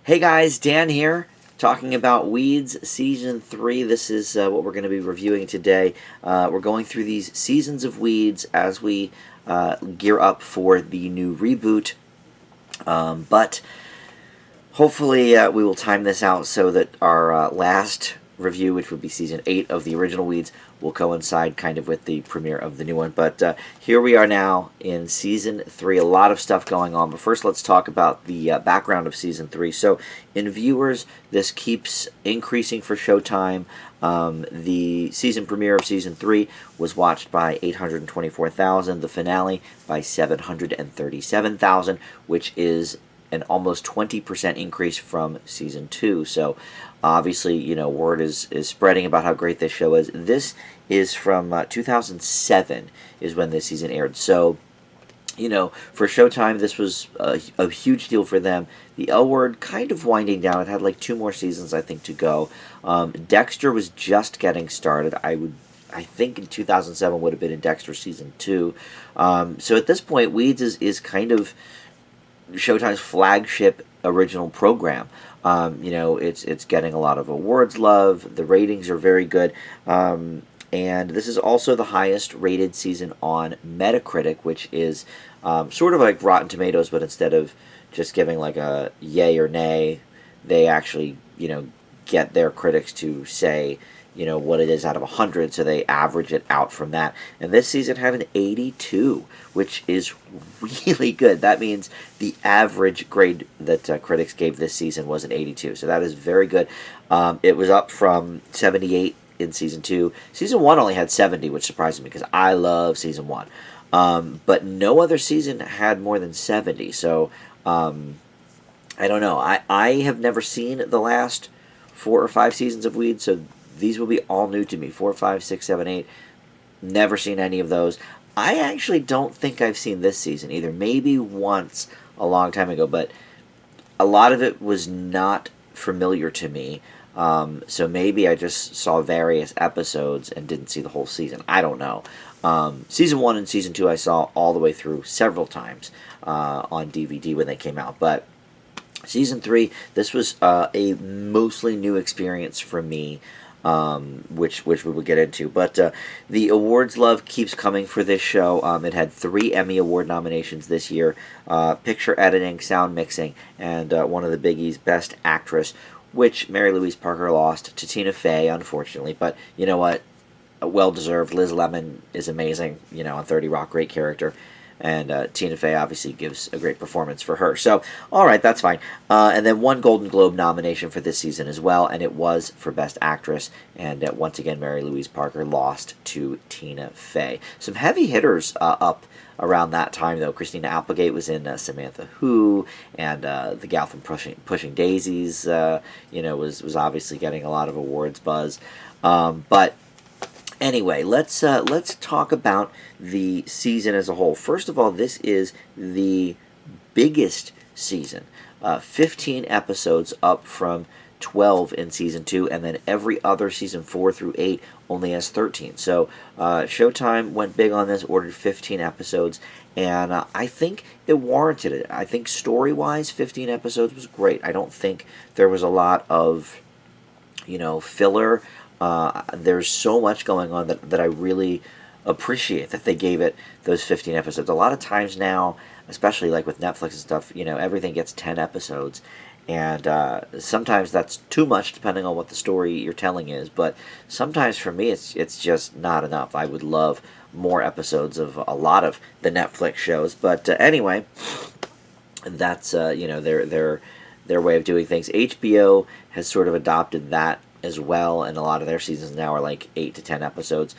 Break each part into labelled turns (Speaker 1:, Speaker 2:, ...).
Speaker 1: Hey guys, Dan here, talking about Weeds Season 3. This is what we're going to be reviewing today. We're going through these seasons of Weeds as we gear up for the new reboot. But hopefully we will time this out so that our last review, which would be Season 8 of the original Weeds, will coincide kind of with the premiere of the new one. But here we are now in Season 3. A lot of stuff going on. But first, let's talk about the background of Season 3. So, in viewers, this keeps increasing for Showtime. The season premiere of Season 3 was watched by 824,000. The finale by 737,000, which is an almost 20% increase from Season 2. So obviously, word is spreading about how great this show is. This is from 2007 is when this season aired. So, for Showtime, this was a huge deal for them. The L Word kind of winding down. It had like 2 more seasons, I think, to go. Dexter was just getting started. I think in 2007 would have been in Dexter Season 2. So at this point, Weeds is kind of Showtime's flagship original program. It's getting a lot of awards love. The ratings are very good. And this is also the highest rated season on Metacritic, which is sort of like Rotten Tomatoes, but instead of just giving like a yay or nay, they actually, get their critics to say, what it is out of 100, so they average it out from that. And this season had an 82, which is really good. That means the average grade that critics gave this season was an 82, so that is very good. It was up from 78 in Season 2. Season 1 only had 70, which surprised me because I love Season 1. But no other season had more than 70, so I don't know. I have never seen the last 4 or 5 seasons of Weeds, so these will be all new to me. 4, 5, 6, 7, 8. Never seen any of those. I actually don't think I've seen this season either. Maybe once a long time ago, but a lot of it was not familiar to me. So maybe I just saw various episodes and didn't see the whole season. I don't know. Season 1 and Season 2 I saw all the way through several times on DVD when they came out. But Season 3, this was a mostly new experience for me. Which we will get into. But the awards love keeps coming for this show. It had 3 Emmy Award nominations this year. Picture editing, sound mixing, and one of the biggies, Best Actress, which Mary Louise Parker lost to Tina Fey, unfortunately. But you know what? Well-deserved. Liz Lemon is amazing, on 30 Rock, great character. And Tina Fey obviously gives a great performance for her. So, all right, that's fine. And then 1 Golden Globe nomination for this season as well, and it was for Best Actress. And once again, Mary Louise Parker lost to Tina Fey. Some heavy hitters up around that time, though. Christina Applegate was in Samantha Who, and the gal from Pushing Daisies, was obviously getting a lot of awards buzz. But anyway, let's talk about the season as a whole. First of all, this is the biggest season. 15 episodes up from 12 in Season 2, and then every other season 4 through 8 only has 13. So Showtime went big on this, ordered 15 episodes, and I think it warranted it. I think story-wise, 15 episodes was great. I don't think there was a lot of, filler. There's so much going on that I really appreciate that they gave it those 15 episodes. A lot of times now, especially like with Netflix and stuff, everything gets 10 episodes. And sometimes that's too much depending on what the story you're telling is. But sometimes for me, it's just not enough. I would love more episodes of a lot of the Netflix shows. But anyway, that's, their way of doing things. HBO has sort of adopted that as well, and a lot of their seasons now are like 8 to 10 episodes.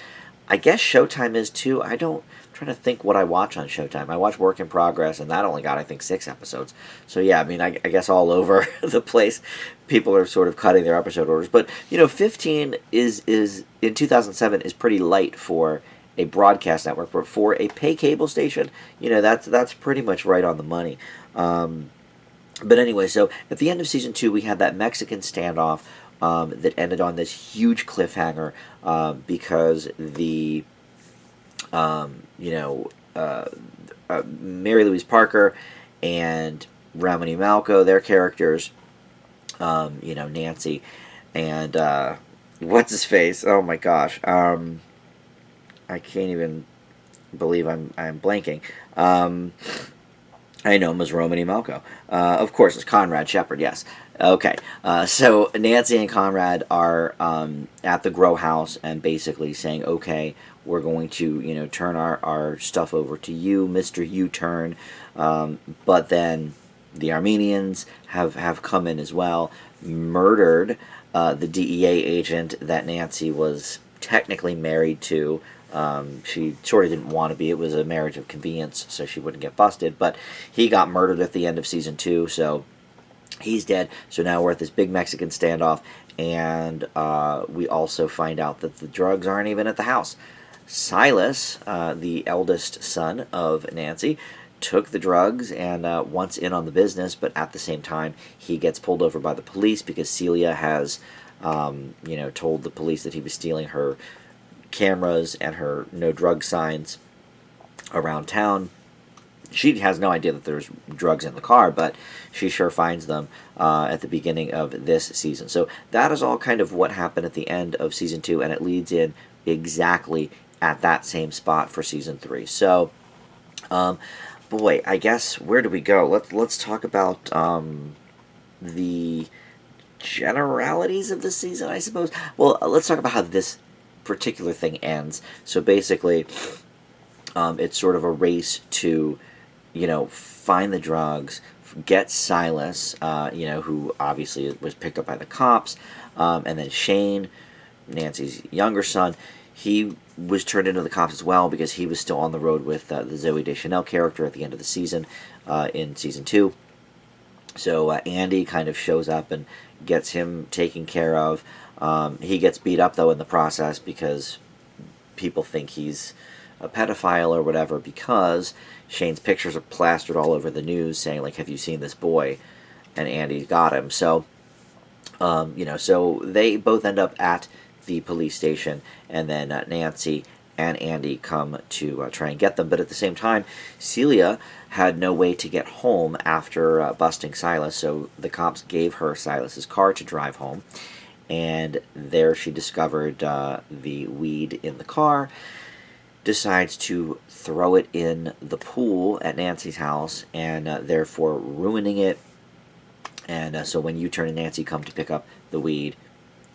Speaker 1: I guess Showtime is too. I'm trying to think what I watch on Showtime. I watch Work in Progress, and that only got, I think, 6 episodes. So yeah, I guess all over the place, people are sort of cutting their episode orders. But 15 is in 2007 is pretty light for a broadcast network, but for a pay cable station, that's pretty much right on the money. But anyway, so at the end of Season 2, we had that Mexican standoff that ended on this huge cliffhanger because the, Mary Louise Parker and Ramani Malco, their characters, Nancy, and what's his face? Oh my gosh, I can't even believe I'm blanking. I know him as Romany Malco. Of course, it's Conrad Shepard, yes. Okay, so Nancy and Conrad are at the grow house and basically saying, okay, we're going to, turn our stuff over to you, Mr. U-Turn. But then the Armenians have come in as well, murdered the DEA agent that Nancy was technically married to. She sort of didn't want to be. It was a marriage of convenience, so she wouldn't get busted. But he got murdered at the end of season 2, so he's dead. So now we're at this big Mexican standoff, and we also find out that the drugs aren't even at the house. Silas, the eldest son of Nancy, took the drugs and wants in on the business, but at the same time, he gets pulled over by the police because Celia has, told the police that he was stealing her cameras and her no drug signs around town. She has no idea that there's drugs in the car, but she sure finds them at the beginning of this season. So that is all kind of what happened at the end of season 2, and it leads in exactly at that same spot for season 3. So, boy, I guess where do we go? Let's talk about the generalities of the season, I suppose. Well, let's talk about how this particular thing ends. So basically, it's sort of a race to, find the drugs, get Silas, who obviously was picked up by the cops, and then Shane, Nancy's younger son, he was turned into the cops as well because he was still on the road with the Zoe Deschanel character at the end of the season, in season 2. So Andy kind of shows up and gets him taken care of. He gets beat up, though, in the process because people think he's a pedophile or whatever, because Shane's pictures are plastered all over the news saying, like, have you seen this boy? And Andy's got him. So, so they both end up at the police station, and then Nancy and Andy come to try and get them. But at the same time, Celia had no way to get home after busting Silas, so the cops gave her Silas's car to drive home. And there she discovered the weed in the car, decides to throw it in the pool at Nancy's house, and therefore ruining it. And so when U-Turn and Nancy come to pick up the weed,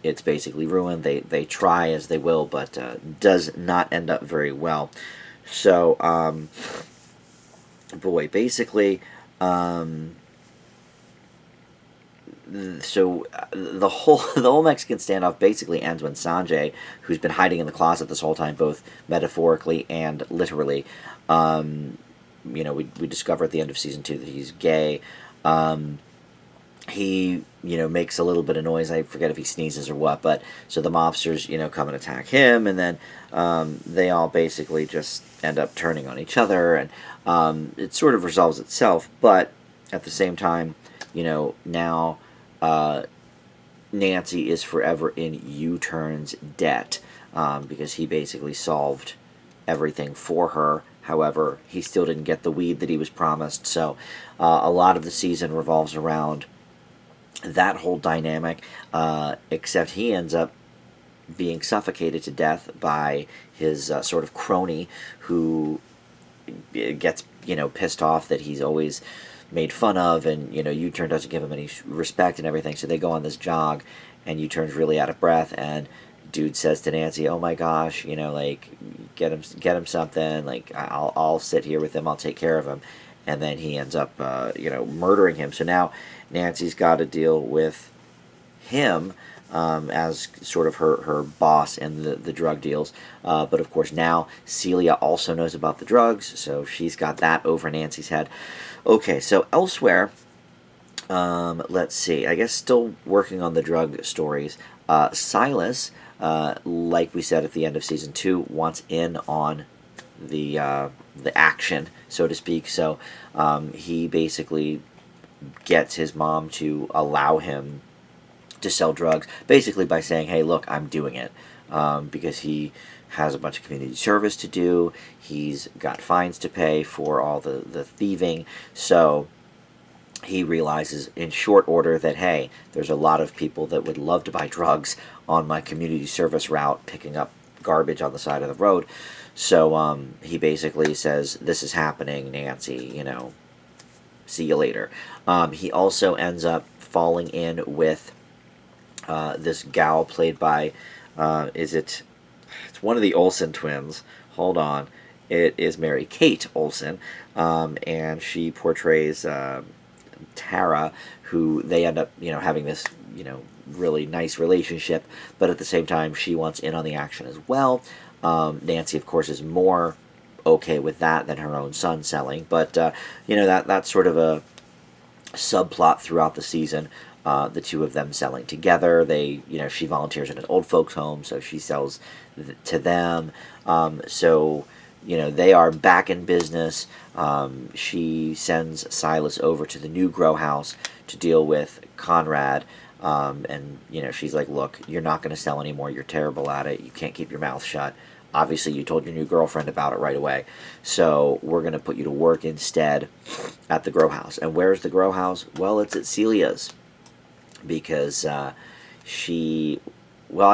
Speaker 1: it's basically ruined. They try as they will, but does not end up very well. So, boy, basically, so the whole Mexican standoff basically ends when Sanjay, who's been hiding in the closet this whole time, both metaphorically and literally, we discover at the end of season 2 that he's gay. He, makes a little bit of noise. I forget if he sneezes or what, but so the mobsters, come and attack him, and then they all basically just end up turning on each other, and it sort of resolves itself, but at the same time, now Nancy is forever in U-Turn's debt, because he basically solved everything for her. However, he still didn't get the weed that he was promised, so a lot of the season revolves around that whole dynamic, except he ends up being suffocated to death by his sort of crony, who gets, pissed off that he's always made fun of, and, U-Turn doesn't give him any respect and everything, so they go on this jog, and U-Turn's really out of breath, and dude says to Nancy, oh my gosh, get him something, I'll sit here with him, I'll take care of him. And then he ends up, murdering him. So now Nancy's got to deal with him as sort of her boss in the drug deals. But of course now Celia also knows about the drugs, so she's got that over Nancy's head. Okay, so elsewhere, let's see. I guess still working on the drug stories. Silas, like we said at the end of season 2, wants in on the action, so to speak. So he basically gets his mom to allow him to sell drugs, basically by saying, hey, look, I'm doing it, because he has a bunch of community service to do, he's got fines to pay for all the thieving, so he realizes in short order that, hey, there's a lot of people that would love to buy drugs on my community service route, picking up garbage on the side of the road. So he basically says, this is happening, Nancy, see you later. He also ends up falling in with this gal played by, it's one of the Olsen twins. Hold on. It is Mary Kate Olsen, and she portrays Tara, who they end up, having this, really nice relationship, but at the same time, she wants in on the action as well. Nancy, of course, is more okay with that than her own son selling, but, that's sort of a subplot throughout the season. The two of them selling together. She volunteers in an old folks home, so she sells to them. So they are back in business. She sends Silas over to the new grow house to deal with Conrad. And she's like, look, you're not going to sell anymore. You're terrible at it. You can't keep your mouth shut. Obviously, you told your new girlfriend about it right away. So we're going to put you to work instead at the grow house. And where's the grow house? Well, it's at Celia's. Because I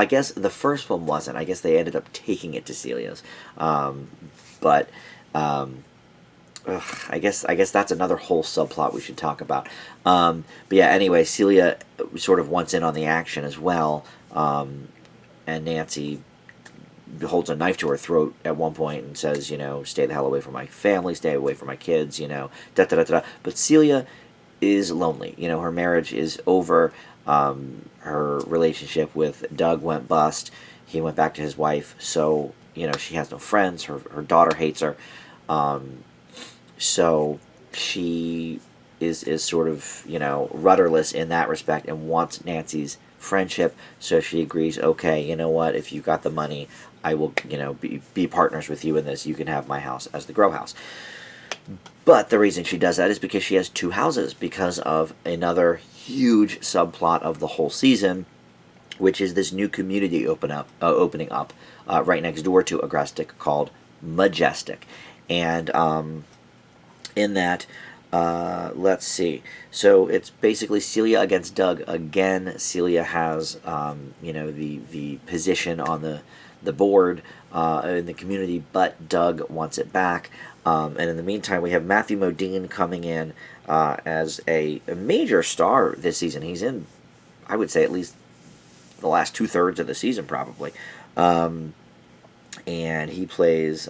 Speaker 1: guess the first one wasn't. I guess they ended up taking it to Celia's. But I guess that's another whole subplot we should talk about. But yeah, anyway, Celia sort of wants in on the action as well. And Nancy holds a knife to her throat at one point and says, stay the hell away from my family, stay away from my kids, da da da da. But Celia is lonely. Her marriage is over. Her relationship with Doug went bust. He went back to his wife. So, she has no friends. Her daughter hates her. So she is sort of, rudderless in that respect and wants Nancy's friendship. So she agrees, okay, you know what, if you got the money, I will, be partners with you in this. You can have my house as the grow house. But the reason she does that is because she has two houses, because of another huge subplot of the whole season, which is this new community opening up right next door to Agrestic called Majestic. And in that, let's see. So it's basically Celia against Doug. Again, Celia has, the position on the board in the community, but Doug wants it back. And in the meantime, we have Matthew Modine coming in as a major star this season. He's in, I would say, at least the last 2/3 of the season, probably. And he plays,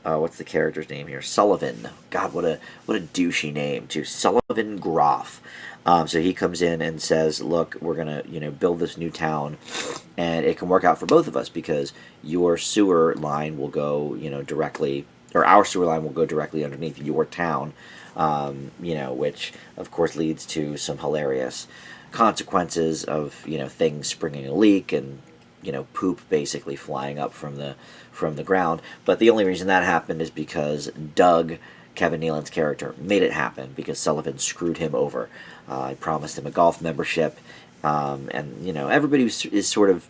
Speaker 1: what's the character's name here? Sullivan. God, what a douchey name, too. Sullivan Groff. So he comes in and says, look, we're going to, build this new town, and it can work out for both of us because your sewer line will go, directly, or our sewer line will go directly underneath your town, which, of course, leads to some hilarious consequences of, things springing a leak and, poop basically flying up from the ground. But the only reason that happened is because Doug, Kevin Nealon's character, made it happen because Sullivan screwed him over. I promised him a golf membership, and everybody is sort of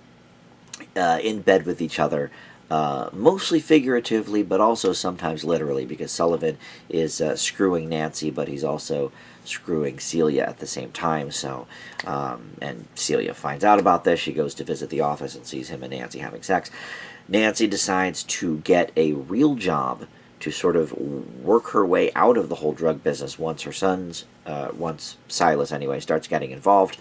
Speaker 1: in bed with each other, mostly figuratively, but also sometimes literally, because Sullivan is screwing Nancy, but he's also screwing Celia at the same time. So, and Celia finds out about this. She goes to visit the office and sees him and Nancy having sex. Nancy decides to get a real job to sort of work her way out of the whole drug business once once Silas anyway starts getting involved.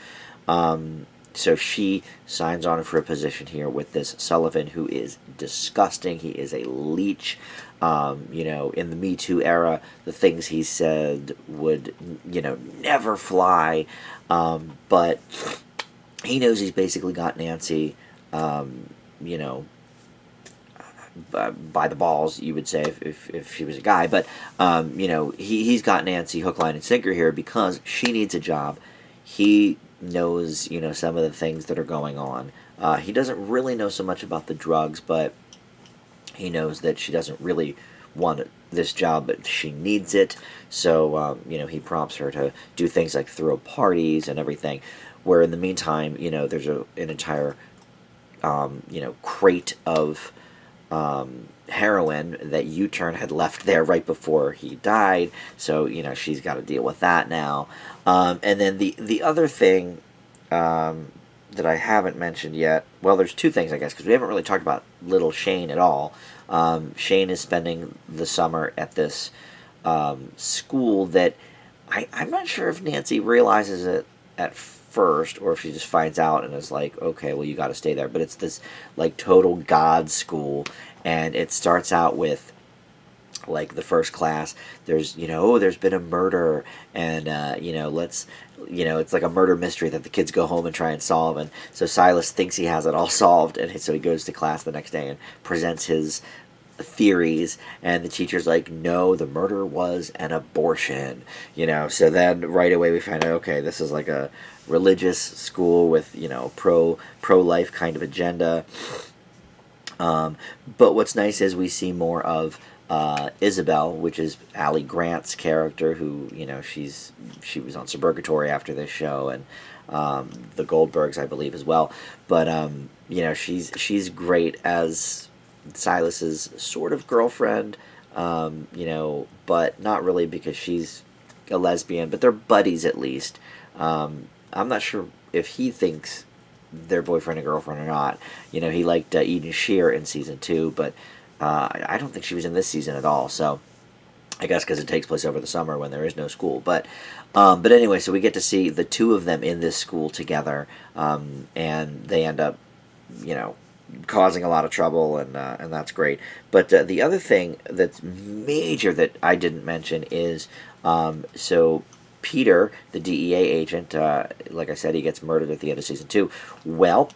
Speaker 1: So she signs on for a position here with this Sullivan, who is disgusting. He is a leech. In the Me Too era, the things he said would, never fly. But he knows he's basically got Nancy, by the balls, you would say, if she was a guy. But, he's got Nancy hook, line, and sinker here because she needs a job. He knows, some of the things that are going on. He doesn't really know so much about the drugs, but he knows that she doesn't really want this job, but she needs it. So, he prompts her to do things like throw parties and everything, where in the meantime, there's an entire, crate of heroin that U-Turn had left there right before he died. So she's got to deal with that now. And then the other thing that I haven't mentioned yet. Well, there's two things, I guess, because we haven't really talked about little Shane at all. Shane is spending the summer at this school that I'm not sure if Nancy realizes it at first or if she just finds out and is like, okay, well, you got to stay there. But it's this like total God school, and it starts out with like the first class. There's oh, there's been a murder, and let's it's like a murder mystery that the kids go home and try and solve. And so Silas thinks he has it all solved, and so he goes to class the next day and presents his theories, and the teacher's like, no, the murder was an abortion. So then right away we find out, okay, this is like a religious school with pro life kind of agenda. But what's nice is we see more of Isabel, which is Ali Grant's character, who she was on Suburgatory after this show, and the Goldbergs, I believe, as well. But she's great as Silas's sort of girlfriend, but not really, because she's a lesbian, but they're buddies at least. I'm not sure if he thinks they're boyfriend and girlfriend or not. He liked Eden Shear in season 2, but I don't think she was in this season at all. So I guess because it takes place over the summer when there is no school. But anyway, so we get to see the two of them in this school together, and they end up, causing a lot of trouble, and that's great. But the other thing that's major that I didn't mention is so Peter, the DEA agent, like I said, he gets murdered at the end of season 2. Well,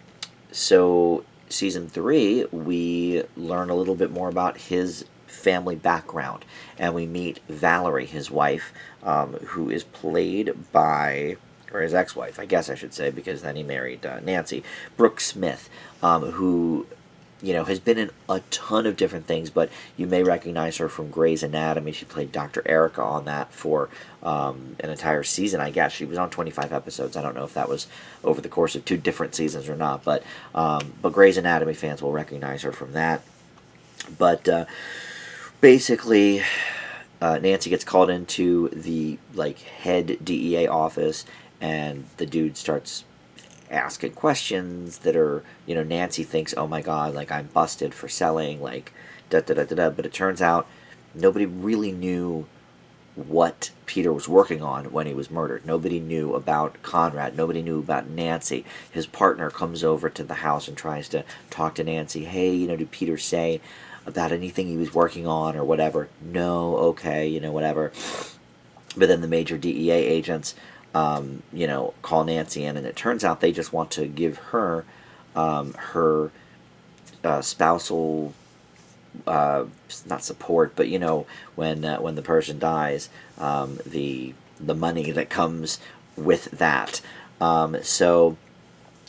Speaker 1: so season 3, we learn a little bit more about his family background, and we meet Valerie, his wife, who is played by, or his ex-wife, I guess I should say, because then he married Nancy, Brooke Smith, who has been in a ton of different things, but you may recognize her from Grey's Anatomy. She played Dr. Erica on that for an entire season, I guess. She was on 25 episodes. I don't know if that was over the course of 2 different seasons or not, but Grey's Anatomy fans will recognize her from that. But basically, Nancy gets called into the head DEA office, and the dude starts asking questions that are, Nancy thinks, oh my god, I'm busted for selling, da da da da da. But it turns out nobody really knew what Peter was working on when he was murdered. Nobody knew about Conrad. Nobody knew about Nancy. His partner comes over to the house and tries to talk to Nancy. Hey, did Peter say about anything he was working on or whatever? No, okay, whatever. But then the major DEA agents call Nancy in, and it turns out they just want to give her her spousal, not support, but when the person dies, the money that comes with that. So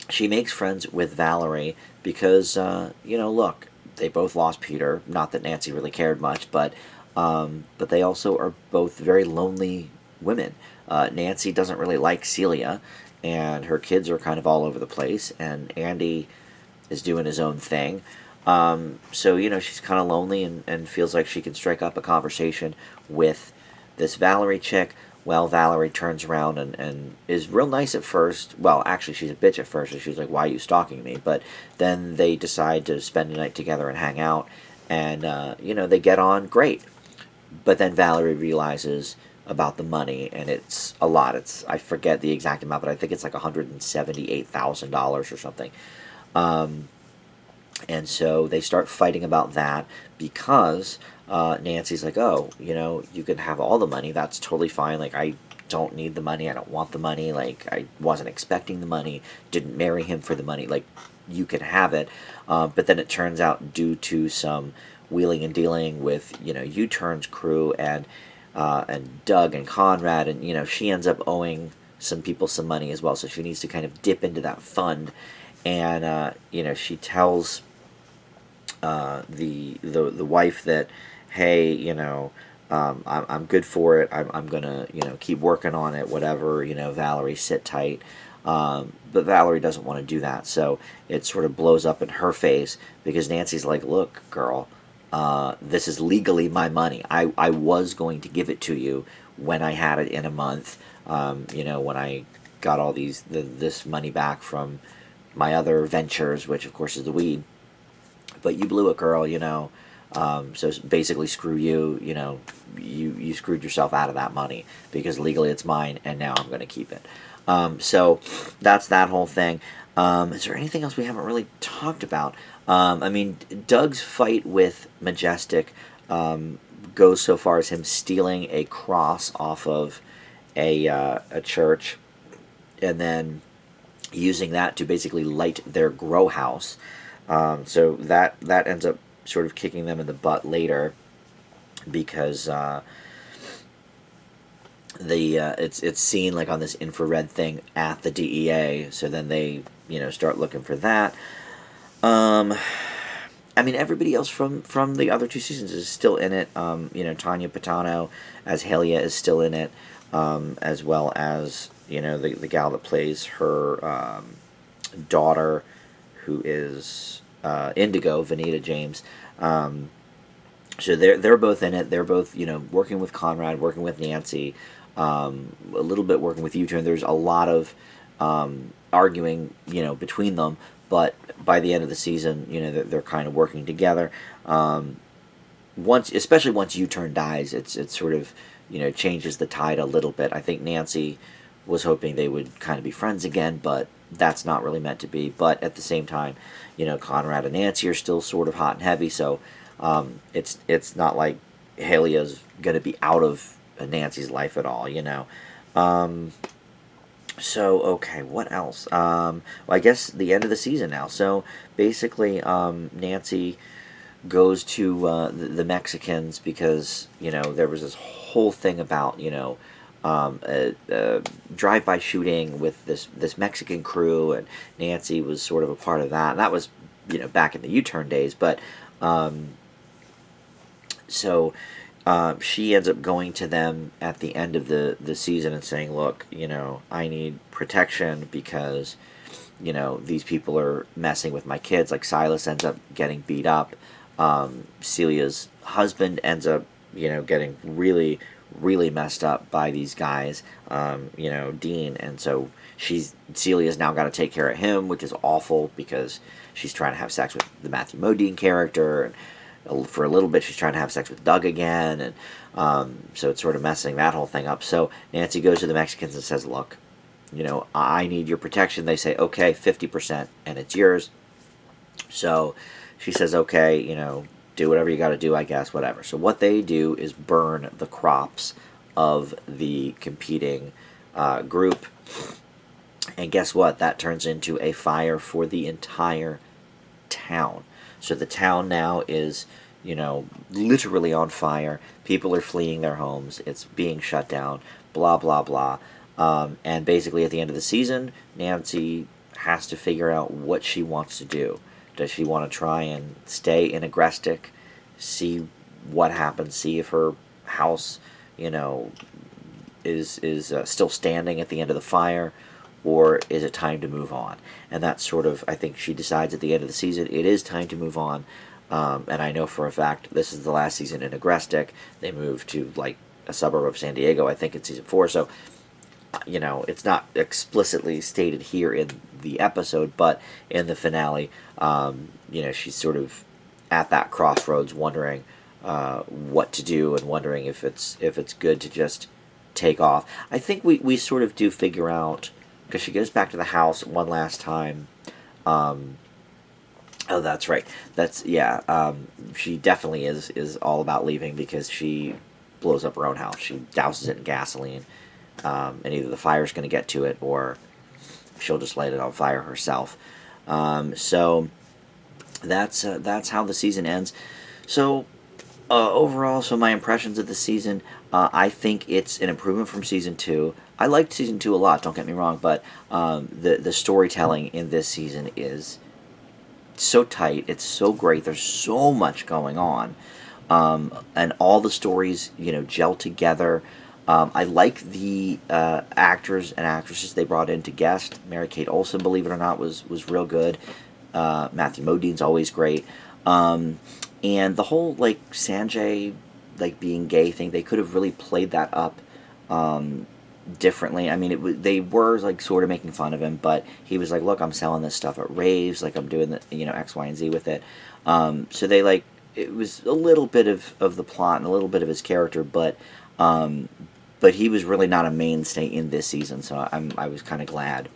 Speaker 1: she makes friends with Valerie because look, they both lost Peter. Not that Nancy really cared much, but they also are both very lonely women. Nancy doesn't really like Celia, and her kids are kind of all over the place, and Andy is doing his own thing. So, she's kind of lonely and feels like she can strike up a conversation with this Valerie chick. Well, Valerie turns around and is real nice at first. Well, actually, she's a bitch at first, and she's like, why are you stalking me? But then they decide to spend a night together and hang out, and, they get on great. But then Valerie realizes about the money, and it's a lot. I forget the exact amount, but I think it's like $178,000 or something. And so they start fighting about that because Nancy's like, oh, you can have all the money. That's totally fine. I don't need the money. I don't want the money. I wasn't expecting the money. Didn't marry him for the money. You can have it. But then it turns out, due to some wheeling and dealing with, U-Turn's crew and Doug and Conrad, and she ends up owing some people some money as well, so she needs to kind of dip into that fund, and she tells the wife that, hey, I'm good for it, I'm gonna keep working on it, whatever, Valerie, sit tight. But Valerie doesn't want to do that, so it sort of blows up in her face because Nancy's like, look, girl, this is legally my money. I was going to give it to you when I had it in a month. When I got all this money back from my other ventures, which of course is the weed. But you blew it, girl. So basically, screw you. You screwed yourself out of that money because legally it's mine, and now I'm going to keep it. So that's that whole thing. Is there anything else we haven't really talked about? Doug's fight with Majestic goes so far as him stealing a cross off of a church, and then using that to basically light their grow house. So that ends up sort of kicking them in the butt later, because it's seen like on this infrared thing at the DEA. So then they start looking for that. Everybody else from the other two seasons is still in it. Tanya Patano as Halia is still in it, as well as the gal that plays her daughter, who is Indigo, Vanita James. So they're both in it. They're both working with Conrad, working with Nancy, a little bit working with U-Turn. There's a lot of arguing between them, but by the end of the season, they're kind of working together. Especially once U-Turn dies, it's sort of changes the tide a little bit. I think Nancy was hoping they would kind of be friends again, but that's not really meant to be. But at the same time, Conrad and Nancy are still sort of hot and heavy, so it's not like Halia's going to be out of Nancy's life at all, So, okay, what else? Well, I guess the end of the season now. So, basically, Nancy goes to the Mexicans because, there was this whole thing about, a drive-by shooting with this Mexican crew, and Nancy was sort of a part of that. And that was, back in the U-Turn days. But, she ends up going to them at the end of the season and saying, look, I need protection because, these people are messing with my kids. Like, Silas ends up getting beat up. Celia's husband ends up, getting really, really messed up by these guys, Dean. And so Celia's now got to take care of him, which is awful because she's trying to have sex with the Matthew Modine character, and for a little bit she's trying to have sex with Doug again, and so it's sort of messing that whole thing up. So Nancy goes to the Mexicans and says, look, I need your protection. They say, okay, 50%, and it's yours. So she says, okay, do whatever you got to do, I guess, whatever. So what they do is burn the crops of the competing group, and guess what? That turns into a fire for the entire town. So the town now is, literally on fire. People are fleeing their homes. It's being shut down. Blah, blah, blah. And basically at the end of the season, Nancy has to figure out what she wants to do. Does she want to try and stay in Agrestic, see what happens, see if her house, is still standing at the end of the fire, or is it time to move on? And that's sort of, I think she decides at the end of the season, it is time to move on. And I know for a fact this is the last season in Agrestic. They moved to, like, a suburb of San Diego, I think, in season 4. So, it's not explicitly stated here in the episode, but in the finale, she's sort of at that crossroads, wondering what to do, and wondering if it's good to just take off. I think we sort of do figure out, because she goes back to the house one last time. Oh, that's right. She definitely is all about leaving, because she blows up her own house. She douses it in gasoline, and either the fire's going to get to it, or she'll just light it on fire herself. So that's how the season ends. So overall, my impressions of the season, I think it's an improvement from season 2. I liked season 2 a lot, don't get me wrong, but the storytelling in this season is so tight. It's so great. There's so much going on, and all the stories gel together. I like the actors and actresses they brought in to guest. Mary-Kate Olsen, believe it or not, was real good. Matthew Modine's always great. And the whole like Sanjay like being gay thing, they could have really played that up differently. I mean, they were like sort of making fun of him, but he was like, "Look, I'm selling this stuff at raves, like I'm doing the X, Y, and Z with it." So they like it was a little bit of the plot and a little bit of his character, um, but he was really not a mainstay in this season. So I was kind of glad.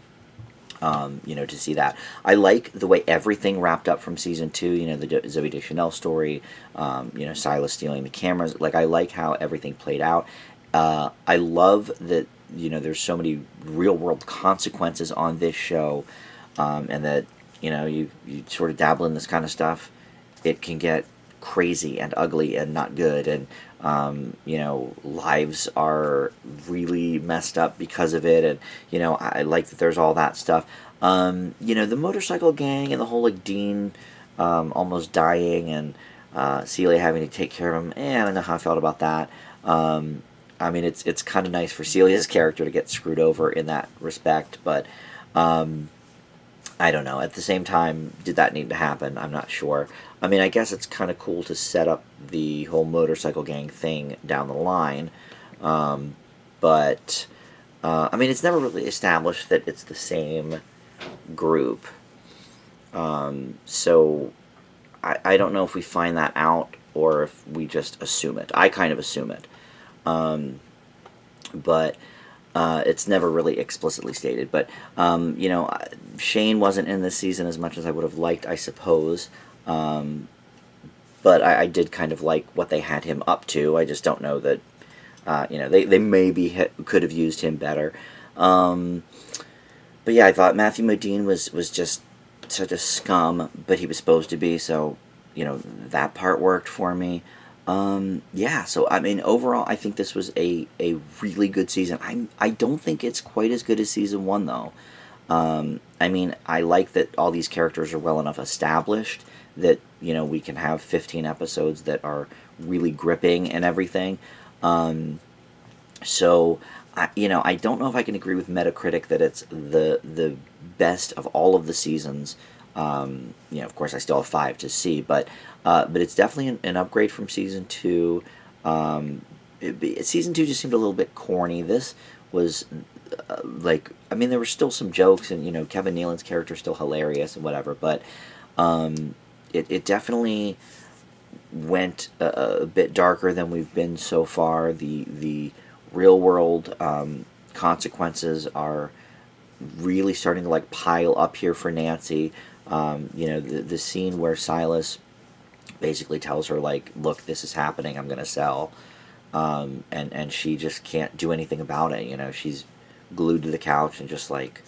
Speaker 1: To see that. I like the way everything wrapped up from season 2. The Zoe Deschanel story. Silas stealing the cameras. Like, I like how everything played out. I love that. There's so many real world consequences on this show, and that you sort of dabble in this kind of stuff, it can get crazy and ugly and not good, and lives are really messed up because of it, and I like that there's all that stuff. The motorcycle gang and the whole like Dean almost dying, and Celia having to take care of him. I don't know how I felt about that. I mean, it's kind of nice for Celia's character to get screwed over in that respect, but I don't know. At the same time, did that need to happen? I'm not sure. I mean, I guess it's kind of cool to set up the whole motorcycle gang thing down the line, but I mean, it's never really established that it's the same group. So I don't know if we find that out or if we just assume it. I kind of assume it. But it's never really explicitly stated. But, Shane wasn't in this season as much as I would have liked, I suppose. But I did kind of like what they had him up to. I just don't know that, they maybe could have used him better. But yeah, I thought Matthew Modine was just such a scum, but he was supposed to be, so, that part worked for me. Yeah, so I mean, overall, I think this was a really good season. I don't think it's quite as good as season 1, though. I mean, I like that all these characters are well enough established that, we can have 15 episodes that are really gripping and everything. So, I don't know if I can agree with Metacritic that it's the best of all of the seasons. Of course, I still have 5 to see, but it's definitely an upgrade from season 2. Season 2 just seemed a little bit corny. This was I mean, there were still some jokes, and Kevin Nealon's character is still hilarious and whatever, but it definitely went a bit darker than we've been so far. The real world consequences are really starting to like pile up here for Nancy. The scene where Silas basically tells her like, "Look, this is happening. I'm gonna sell," and she just can't do anything about it. She's glued to the couch and just like,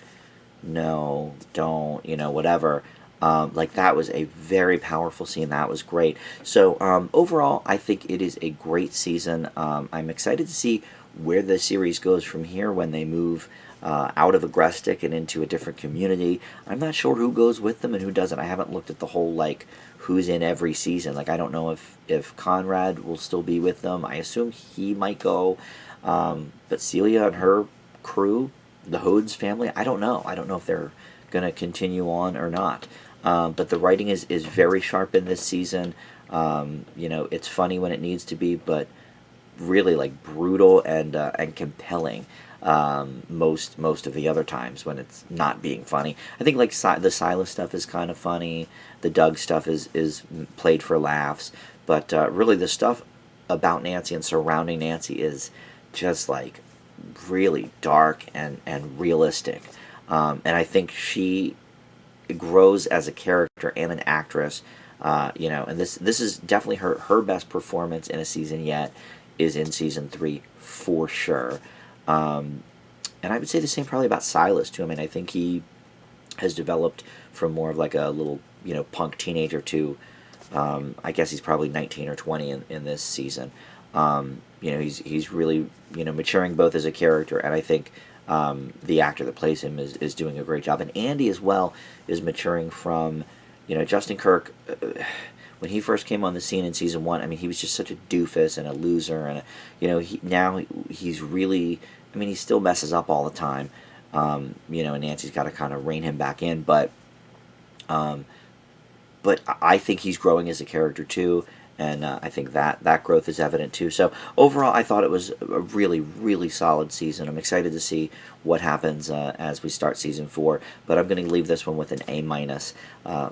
Speaker 1: "No, don't," whatever. Like, that was a very powerful scene. That was great. So overall, I think it is a great season. I'm excited to see where the series goes from here when they move out of Agrestic and into a different community. I'm not sure who goes with them and who doesn't. I haven't looked at the whole, like, who's in every season. Like, I don't know if Conrad will still be with them. I assume he might go. But Celia and her crew, the Hodes family, I don't know. I don't know if they're going to continue on or not. But the writing is very sharp in this season. It's funny when it needs to be, but really like brutal and compelling most of the other times when it's not being funny. I think like the Silas stuff is kind of funny. The Doug stuff is played for laughs, but really the stuff about Nancy and surrounding Nancy is just like really dark and realistic. And I think she grows as a character and an actress. And this is definitely her best performance in a season yet is in season 3 for sure. And I would say the same probably about Silas too. I mean, I think he has developed from more of like a little punk teenager to I guess he's probably 19 or 20 in this season. He's really maturing both as a character, and I think the actor that plays him is doing a great job. And Andy as well is maturing from Justin Kirk. When he first came on the scene in season 1, I mean, he was just such a doofus and a loser, and now he's really, I mean, he still messes up all the time, and Nancy's got to kind of rein him back in, but but I think he's growing as a character too, and I think that growth is evident too. So overall, I thought it was a really, really solid season. I'm excited to see what happens as we start season 4, but I'm going to leave this one with an A minus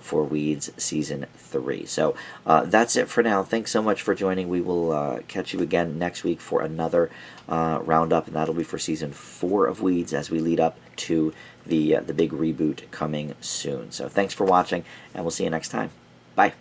Speaker 1: for Weeds season 3. So that's it for now. Thanks so much for joining. We will catch you again next week for another roundup, and that'll be for season 4 of Weeds as we lead up to the big reboot coming soon. So thanks for watching, and we'll see you next time. Bye.